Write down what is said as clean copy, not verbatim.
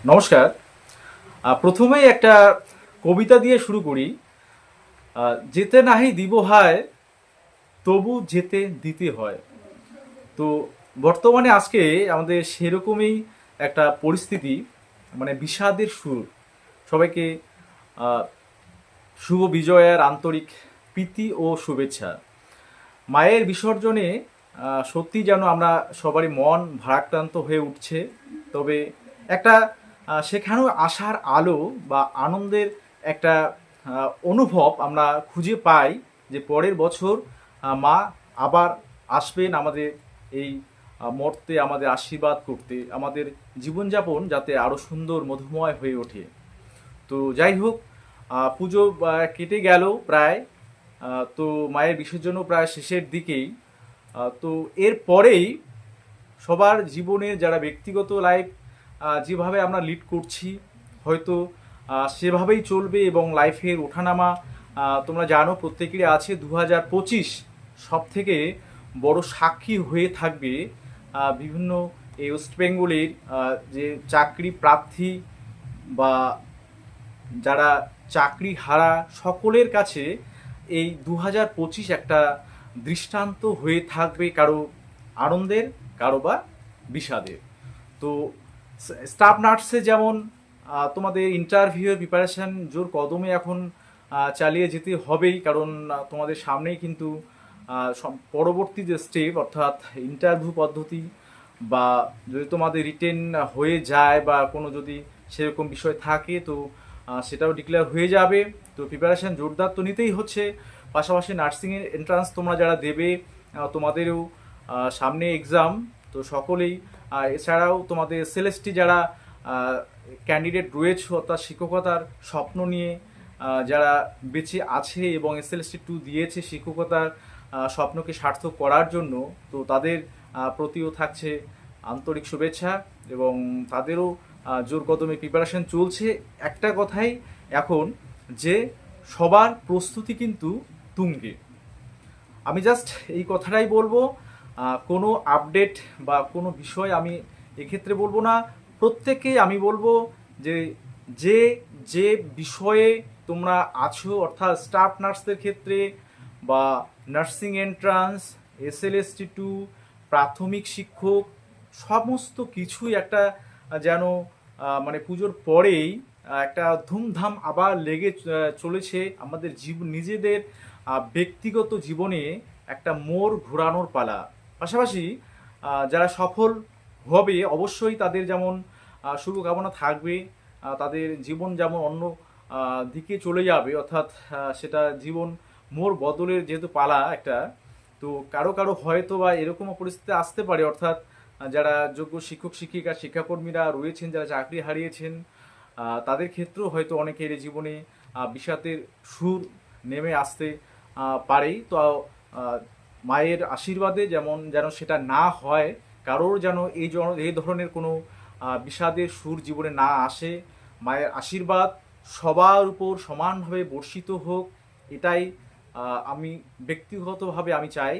নমস্কার। প্রথমেই একটা কবিতা দিয়ে শুরু করি। যেতে নাহি দিব হায়, তবু যেতে দিতে হয়। তো বর্তমানে আজকে আমাদের সেরকমই একটা পরিস্থিতি, মানে বিষাদের সুর। সবাইকে আহ, শুভ বিজয়ের আন্তরিক প্রীতি ও শুভেচ্ছা। মায়ের বিসর্জনে সত্যি যেন আমরা সবারই মন ভারাক্রান্ত হয়ে উঠছে। তবে একটা সেখানেও আশার আলো বা আনন্দের একটা অনুভব আমরা খুঁজে পাই যে পরের বছর মা আবার আসবেন আমাদের এই মর্তে আমাদের আশীর্বাদ করতে, আমাদের জীবনযাপন যাতে আরও সুন্দর মধুময় হয়ে ওঠে। তো যাই হোক, পুজো কেটে গেল প্রায়। তো মায়ের বিসর্জনও প্রায় শেষের দিকেই। তো এরপরেই সবার জীবনে যারা ব্যক্তিগত লাইফ যেভাবে আমরা লিড করছি, হয়তো সেভাবেই চলবে এবং লাইফের ওঠানামা তোমরা জানো প্রত্যেকেরই আছে। 2025 সব থেকে বড় সাক্ষী হয়ে থাকবে বিভিন্ন এই ওয়েস্ট বেঙ্গলের যে চাকরি প্রার্থী বা যারা চাকরি হারা সকলের কাছে। এই 2025 একটা দৃষ্টান্ত হয়ে থাকবে, কারো আনন্দের, কারো বা বিষাদের। তো স্টাফ নার্সে যেমন তোমাদের ইন্টারভিউয়ের প্রিপারেশন জোর কদমে এখন চালিয়ে যেতে হবেই, কারণ তোমাদের সামনেই কিন্তু পরবর্তী যে স্টেপ অর্থাৎ ইন্টারভিউ পদ্ধতি, বা যদি তোমাদের রিটেন হয়ে যায় বা কোনো যদি সেরকম বিষয় থাকে, তো সেটাও ডিক্লেয়ার হয়ে যাবে। তো প্রিপারেশন জোরদার তো নিতেই হচ্ছে। পাশাপাশি নার্সিংয়ের এন্ট্রান্স তোমরা যারা দেবে, তোমাদেরও সামনে এক্সাম। তো সকলেই এছাড়াও তোমাদের এসএলএসটি যারা ক্যান্ডিডেট রয়েছে, অর্থাৎ শিক্ষকতার স্বপ্ন নিয়ে যারা বেঁচে আছে এবং এসএলএসটি 2 দিয়েছে শিক্ষকতার স্বপ্নকে সার্থক করার জন্য, তো তাদের প্রতিও থাকছে আন্তরিক শুভেচ্ছা এবং তাদেরও জোর কদমে প্রিপারেশন চলছে। একটা কথাই এখন, যে সবার প্রস্তুতি কিন্তু তুঙ্গে। আমি জাস্ট এই কথাটাই বলবো। কোনো আপডেট বা কোনো বিষয় আমি এক্ষেত্রে বলবো না। প্রত্যেককে আমি বলবো যে যে যে বিষয়ে তোমরা আছো, অর্থাৎ স্টাফ নার্সদের ক্ষেত্রে বা নার্সিং এন্ট্রান্স, এসএলএসটি 2, প্রাথমিক শিক্ষক, সমস্ত কিছুই একটা যেন মানে পুজোর পরেই একটা ধুমধাম আবার লেগে চলেছে আমাদের নিজেদের ব্যক্তিগত জীবনে একটা মোড় ঘোরানোর পালা। পাশাপাশি যারা সফল হবে অবশ্যই তাদের যেমন শুভকামনা থাকবে, তাদের জীবন যেমন অন্য দিকে চলে যাবে, অর্থাৎ সেটা জীবন মোড় বদলের যেহেতু পালা একটা। তো কারো কারো হয়তো বা এরকমও পরিস্থিতি আসতে পারে, অর্থাৎ যারা যোগ্য শিক্ষক শিক্ষিকা শিক্ষাকর্মীরা রয়েছেন, যারা চাকরি হারিয়েছেন, তাদের ক্ষেত্রেও হয়তো অনেকের জীবনে বিষাদের সুর নেমে আসতে পারেই। তো মায়ের আশীর্বাদে যেন সেটা না হয়, কারোর যেন এই ধরনের কোনো বিষাদের সুর জীবনে না আসে। মায়ের আশীর্বাদ সবার উপর সমানভাবে বর্ষিত হোক, এটাই আমি ব্যক্তিগতভাবে আমি চাই।